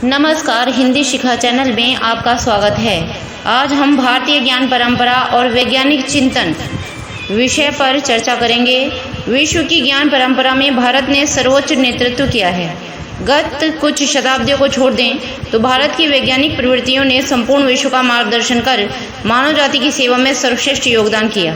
नमस्कार, हिंदी शिखा चैनल में आपका स्वागत है। आज हम भारतीय ज्ञान परंपरा और वैज्ञानिक चिंतन विषय पर चर्चा करेंगे। विश्व की ज्ञान परंपरा में भारत ने सर्वोच्च नेतृत्व किया है। गत कुछ शताब्दियों को छोड़ दें तो भारत की वैज्ञानिक प्रवृत्तियों ने संपूर्ण विश्व का मार्गदर्शन कर मानव जाति की सेवा में सर्वश्रेष्ठ योगदान किया।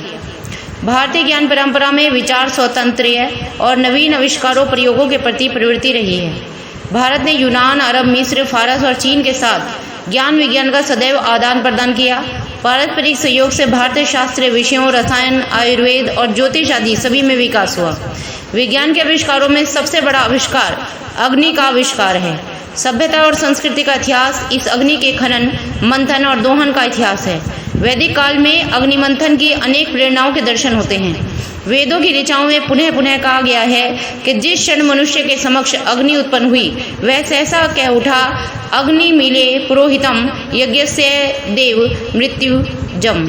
भारतीय ज्ञान परंपरा में विचार स्वातंत्र्य और नवीन आविष्कारों प्रयोगों के प्रति प्रवृत्ति रही है। भारत ने यूनान, अरब, मिस्र, फारस और चीन के साथ ज्ञान विज्ञान का सदैव आदान प्रदान किया। पारस्परिक सहयोग से भारतीय शास्त्रीय विषयों, रसायन, आयुर्वेद और ज्योतिष आदि सभी में विकास हुआ। विज्ञान के आविष्कारों में सबसे बड़ा आविष्कार अग्नि का आविष्कार है। सभ्यता और संस्कृति का इतिहास इस अग्नि के खनन, मंथन और दोहन का इतिहास है। वैदिक काल में अग्नि मंथन की अनेक प्रेरणाओं के दर्शन होते हैं। वेदों की ऋचाओं में पुनः पुनः कहा गया है कि जिस क्षण मनुष्य के समक्ष अग्नि उत्पन्न हुई वह सहसा कह उठा, अग्नि मिले पुरोहितम यज्ञस्य देव मृत्यु जम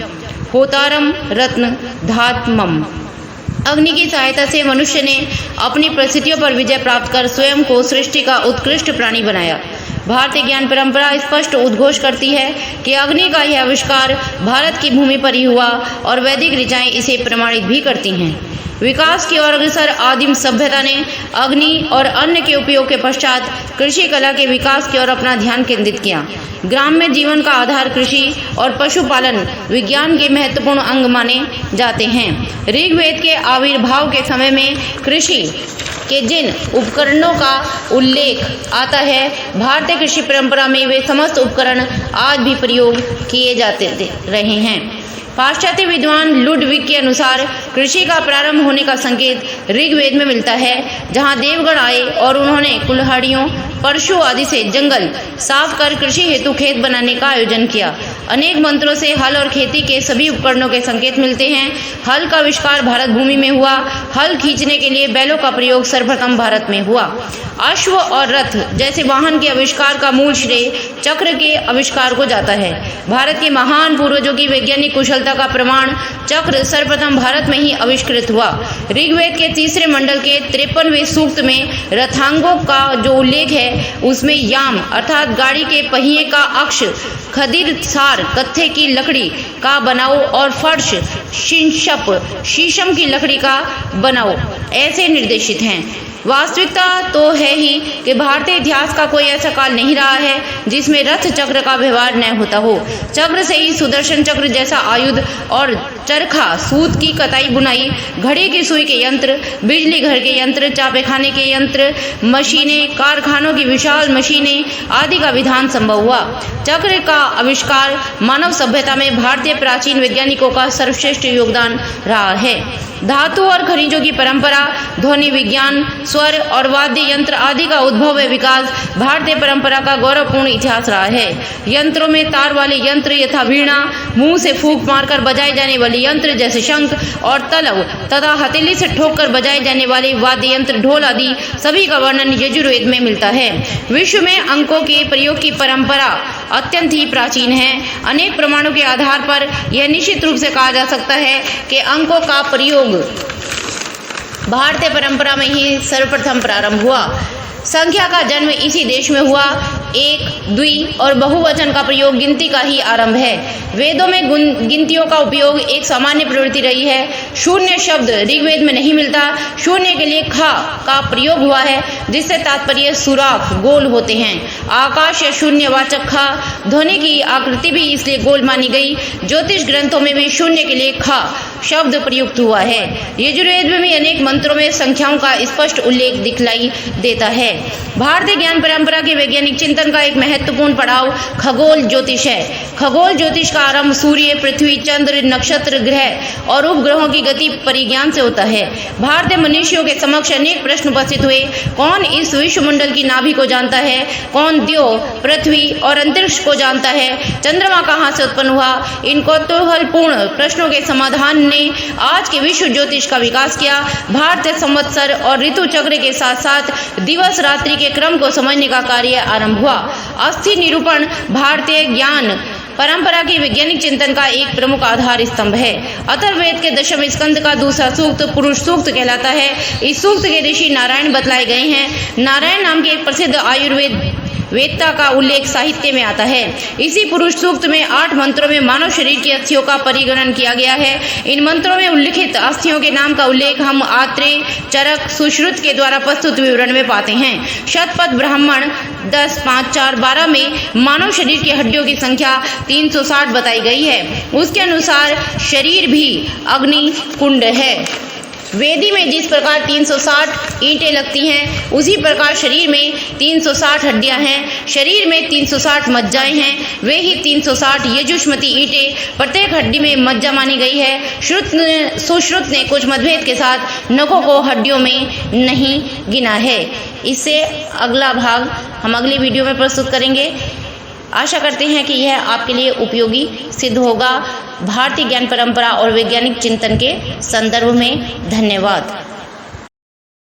होतारम रत्न धात्मम। अग्नि की सहायता से मनुष्य ने अपनी परिस्थितियों पर विजय प्राप्त कर स्वयं को सृष्टि का उत्कृष्ट प्राणी बनाया। भारतीय ज्ञान परंपरा स्पष्ट उद्घोष करती है कि अग्नि का यह आविष्कार भारत की भूमि पर ही हुआ और वैदिक ऋचाएं इसे प्रमाणित भी करती हैं। विकास की ओर अग्रसर आदिम सभ्यता ने अग्नि और अन्न के उपयोग के पश्चात कृषि कला के विकास की ओर अपना ध्यान केंद्रित किया। ग्राम में जीवन का आधार कृषि और पशुपालन विज्ञान के महत्वपूर्ण अंग माने जाते हैं। ऋग्वेद के आविर्भाव के समय में कृषि के जिन उपकरणों का उल्लेख आता है, भारतीय कृषि परंपरा में वे समस्त उपकरण आज भी प्रयोग किए जाते रहे हैं। पाश्चात्य विद्वान लुडविग के अनुसार कृषि का प्रारंभ होने का संकेत ऋग्वेद में मिलता है, जहां देवगण आए और उन्होंने कुल्हाड़ियों, परशु आदि से जंगल साफ कर कृषि हेतु खेत बनाने का आयोजन किया। अनेक मंत्रों से हल और खेती के सभी उपकरणों के संकेत मिलते हैं। हल का आविष्कार भारत भूमि में हुआ। हल खींचने के लिए बैलों का प्रयोग सर्वप्रथम भारत में हुआ। अश्व और रथ जैसे वाहन के आविष्कार का मूल श्रेय चक्र के आविष्कार को जाता है। भारत के महान पूर्वजों की वैज्ञानिक कुशलता का प्रमाण चक्र सर्वप्रथम भारत में ही आविष्कृत हुआ। ऋग्वेद के तीसरे मंडल के 53वें सूक्त में रथांगों का जो उल्लेख है उसमें याम अर्थात गाड़ी के पहिए का अक्ष, खदिर सार कत्थे की लकड़ी का बनाओ और फर्श शिंशप शीशम की लकड़ी का बनाओ ऐसे निर्देशित हैं। वास्तविकता तो है ही कि भारतीय इतिहास का कोई ऐसा काल नहीं रहा है जिसमें रथ चक्र का व्यवहार न होता हो। चक्र से ही सुदर्शन चक्र जैसा आयुध और चरखा, सूत की कताई बुनाई, घड़ी की सुई के यंत्र, बिजली घर के यंत्र, चापे खाने के यंत्र, मशीनें, कारखानों की विशाल मशीनें आदि का विधान संभव हुआ। चक्र का आविष्कार मानव सभ्यता में भारतीय प्राचीन वैज्ञानिकों का सर्वश्रेष्ठ योगदान रहा है। धातु और खनिजों की परंपरा, ध्वनि विज्ञान, स्वर और वाद्य यंत्र आदि का उद्भव व विकास भारतीय परंपरा का गौरवपूर्ण इतिहास रहा है। यंत्रों में तार वाले यंत्र यथा वीणा, मुंह से फूंक मारकर बजाए जाने वाले यंत्र जैसे शंख और तलव तथा हथेली से ठोककर बजाए जाने वाले वाद्य यंत्र ढोल आदि सभी का वर्णन यजुर्वेद में मिलता है। विश्व में अंकों के प्रयोग की परंपरा अत्यंत ही प्राचीन है। अनेक प्रमाणों के आधार पर यह निश्चित रूप से कहा जा सकता है कि अंकों का प्रयोग भारतीय परंपरा में ही सर्वप्रथम प्रारंभ हुआ। संख्या का जन्म इसी देश में हुआ। एक, द्वि और बहुवचन का प्रयोग गिनती का ही आरंभ है। वेदों में गिनतियों का उपयोग एक सामान्य प्रवृत्ति रही है। शून्य शब्द ऋग्वेद में नहीं मिलता। शून्य के लिए खा का प्रयोग हुआ है जिससे तात्पर्य सुराख, गोल होते हैं। आकाश या शून्य वाचक खा। ध्वनि की आकृति भी इसलिए गोल मानी गई। ज्योतिष ग्रंथों में भी शून्य के लिए खा शब्द प्रयुक्त हुआ है। यजुर्वेद में भी अनेक मंत्रों में संख्याओं का स्पष्ट उल्लेख दिखलाई देता है। भारतीय ज्ञान परंपरा के वैज्ञानिक चिंतन का एक महत्वपूर्ण पड़ाव खगोल ज्योतिष है। खगोल ज्योतिष का आरंभ सूर्य, पृथ्वी, चंद्र, नक्षत्र, ग्रह और उपग्रहों की गति परिज्ञान से होता है। भारतीय मनुष्यों के समक्ष अनेक प्रश्न उपस्थित हुए। कौन इस विश्वमंडल की नाभि को जानता है? कौन द्यों, पृथ्वी और अंतरिक्ष को जानता है? चंद्रमा कहाँ से उत्पन्न हुआ? इन कौतूहलपूर्ण प्रश्नों के समाधान ने आज के विश्व ज्योतिष का विकास किया। भारतीय संवत्सर और ऋतु चक्र के साथ साथ दिवस रात्रि के क्रम को समझने का कार्य आरंभ हुआ। अस्थि निरूपण भारतीय ज्ञान परंपरा के वैज्ञानिक चिंतन का एक प्रमुख आधार स्तंभ है। अथर्ववेद के दशम स्कंद का दूसरा सूक्त पुरुष सूक्त कहलाता है। इस सूक्त के ऋषि नारायण बतलाए गए हैं। नारायण नाम के एक प्रसिद्ध आयुर्वेद वेदता का उल्लेख साहित्य में आता है। इसी पुरुष सूक्त में 8 मंत्रों में मानव शरीर की अस्थियों का परिगणन किया गया है। इन मंत्रों में उल्लिखित अस्थियों के नाम का उल्लेख हम आत्रेय, चरक, सुश्रुत के द्वारा प्रस्तुत विवरण में पाते हैं। शतपथ ब्राह्मण 10, 5, 4, 12 में मानव शरीर की हड्डियों की संख्या 360 बताई गई है। उसके अनुसार शरीर भी अग्नि कुंड है। वेदी में जिस प्रकार 360 ईंटें लगती हैं, उसी प्रकार शरीर में 360 हड्डियां हैं। शरीर में 360 मज्जाएं हैं, वे ही 360 यजुष्मती ईंटें प्रत्येक हड्डी में मज्जा मानी गई है। सुश्रुत ने कुछ मतभेद के साथ नखों को हड्डियों में नहीं गिना है। इससे अगला भाग हम अगली वीडियो में प्रस्तुत करेंगे। आशा करते हैं कि यह आपके लिए उपयोगी सिद्ध होगा। भारतीय ज्ञान परंपरा और वैज्ञानिक चिंतन के संदर्भ में धन्यवाद।